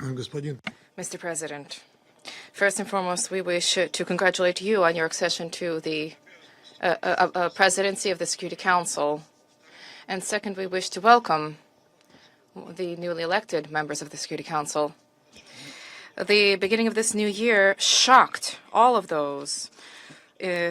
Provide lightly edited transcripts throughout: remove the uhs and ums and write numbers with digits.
Mr. President, first and foremost, we wish to congratulate you on your accession to the presidency of the Security Council. And second, we wish to welcome the newly elected members of the Security Council. The beginning of this new year shocked all of those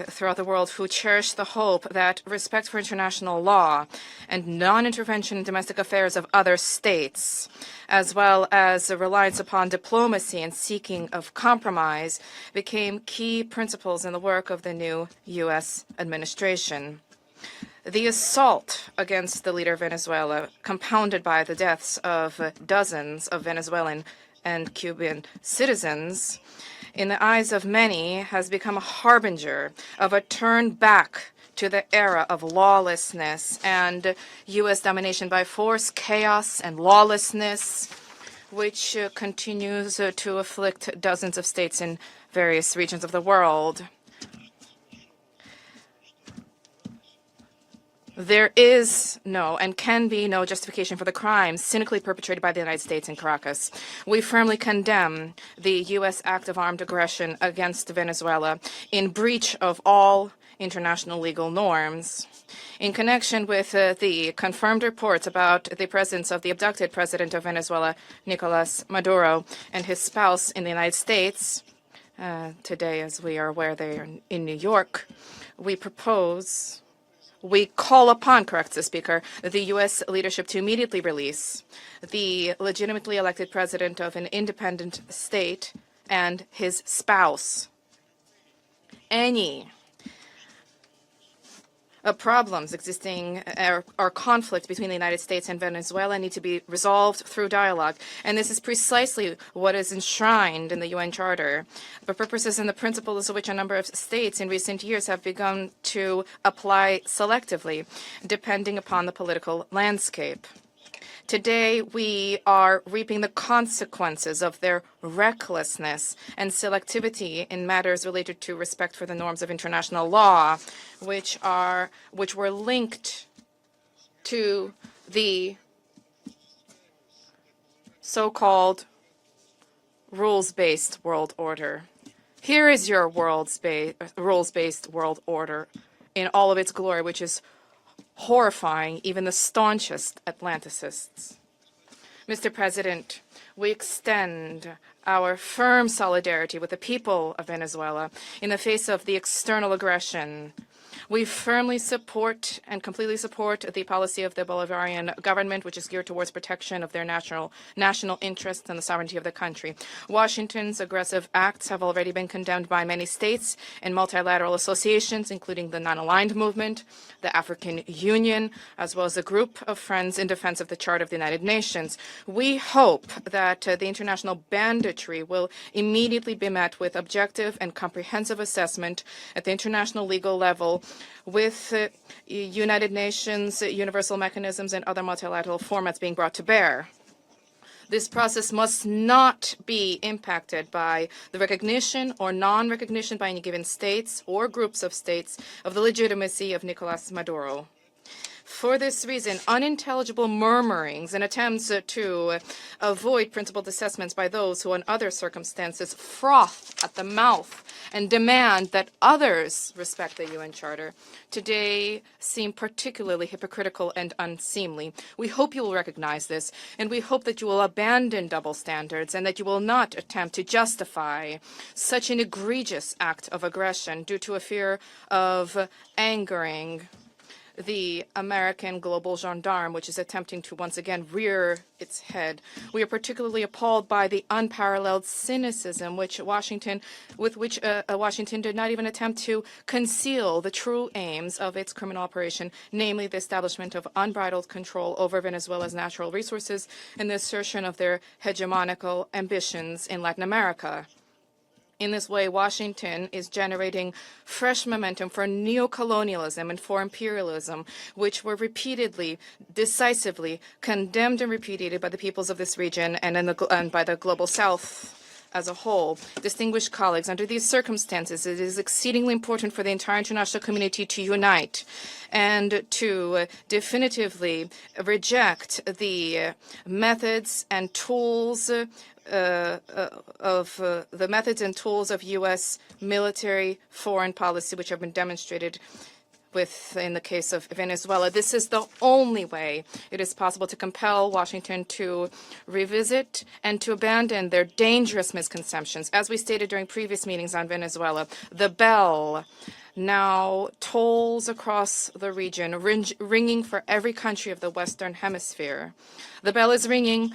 throughout the world who cherish the hope that respect for international law and non-intervention in domestic affairs of other states, as well as a reliance upon diplomacy and seeking of compromise, became key principles in the work of the new U.S. administration. The assault against the leader of Venezuela, compounded by the deaths of dozens of Venezuelan and Cuban citizens, in the eyes of many, has become a harbinger of a turn back to the era of lawlessness and U.S. domination by force, chaos, and lawlessness, which continues to afflict dozens of states in various regions of the world. There is no and can be no justification for the crimes cynically perpetrated by the United States in Caracas. We firmly condemn the U.S. act of armed aggression against Venezuela in breach of all international legal norms. In connection with the confirmed reports about the presence of the abducted president of Venezuela, Nicolas Maduro, and his spouse in the United States, today, as we are aware, they are in New York, we call upon, corrects the Speaker, the U.S. leadership to immediately release the legitimately elected president of an independent state and his spouse. Any problems existing or conflict between the United States and Venezuela need to be resolved through dialogue. And this is precisely what is enshrined in the UN Charter, the purposes and the principles of which a number of states in recent years have begun to apply selectively, depending upon the political landscape. Today, we are reaping the consequences of their recklessness and selectivity in matters related to respect for the norms of international law, which were linked to the so-called rules-based world order. Here is your rules-based world order in all of its glory, which is horrifying even the staunchest Atlanticists. Mr. President, we extend our firm solidarity with the people of Venezuela in the face of the external aggression. We firmly support and completely support the policy of the Bolivarian government, which is geared towards protection of their national interests and the sovereignty of the country. Washington's aggressive acts have already been condemned by many states and multilateral associations, including the Non-Aligned Movement, the African Union, as well as a group of friends in defense of the Charter of the United Nations. We hope that the international banditry will immediately be met with objective and comprehensive assessment at the international legal level, with United Nations, universal mechanisms, and other multilateral formats being brought to bear. This process must not be impacted by the recognition or non-recognition by any given states or groups of states of the legitimacy of Nicolas Maduro. For this reason, unintelligible murmurings and attempts to avoid principled assessments by those who, in other circumstances, froth at the mouth and demand that others respect the UN Charter, today seem particularly hypocritical and unseemly. We hope you will recognize this, and we hope that you will abandon double standards and that you will not attempt to justify such an egregious act of aggression due to a fear of angering the American global gendarme, which is attempting to once again rear its head. We are particularly appalled by the unparalleled cynicism with which Washington did not even attempt to conceal the true aims of its criminal operation, namely the establishment of unbridled control over Venezuela's natural resources and the assertion of their hegemonical ambitions in Latin America. In this way, Washington is generating fresh momentum for neocolonialism and for imperialism, which were repeatedly, decisively condemned and repudiated by the peoples of this region and by the global South as a whole. Distinguished colleagues, under these circumstances, it is exceedingly important for the entire international community to unite and to definitively reject the methods and tools the methods and tools of U.S. military foreign policy, which have been demonstrated in the case of Venezuela. This is the only way it is possible to compel Washington to revisit and to abandon their dangerous misconceptions. As we stated during previous meetings on Venezuela, the bell now tolls across the region, ringing for every country of the Western Hemisphere. The bell is ringing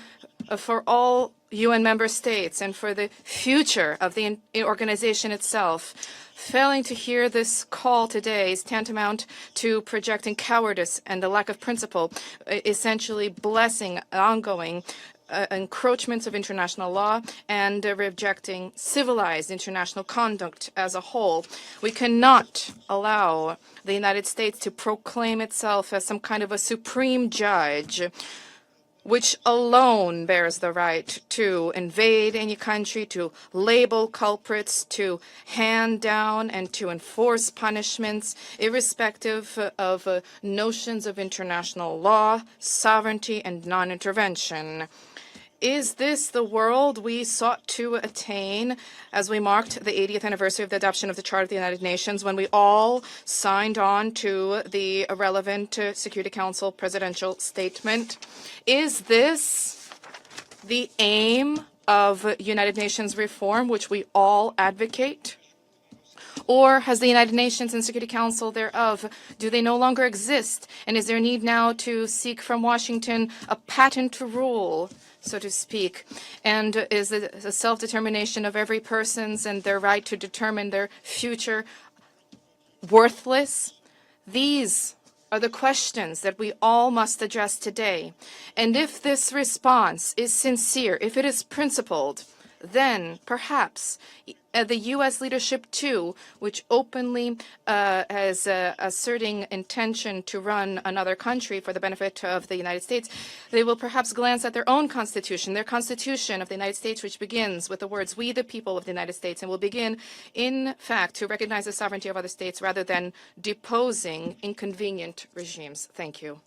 for all UN member states and for the future of the organization itself. Failing to hear this call today is tantamount to projecting cowardice and a lack of principle, essentially blessing ongoing encroachments of international law and rejecting civilized international conduct as a whole. We cannot allow the United States to proclaim itself as some kind of a supreme judge, which alone bears the right to invade any country, to label culprits, to hand down and to enforce punishments, irrespective of notions of international law, sovereignty, and non-intervention. Is this the world we sought to attain as we marked the 80th anniversary of the adoption of the Charter of the United Nations, when we all signed on to the relevant Security Council presidential statement? Is this the aim of United Nations reform, which we all advocate? Or has the United Nations and Security Council thereof, do they no longer exist? And is there need now to seek from Washington a patent rule, so to speak? And is the self-determination of every person's and their right to determine their future worthless? These are the questions that we all must address today. And if this response is sincere, if it is principled, then perhaps the U.S. leadership, too, which openly is asserting intention to run another country for the benefit of the United States, they will perhaps glance at their own constitution, their constitution of the United States, which begins with the words, "We the people of the United States," and will begin, in fact, to recognize the sovereignty of other states rather than deposing inconvenient regimes. Thank you.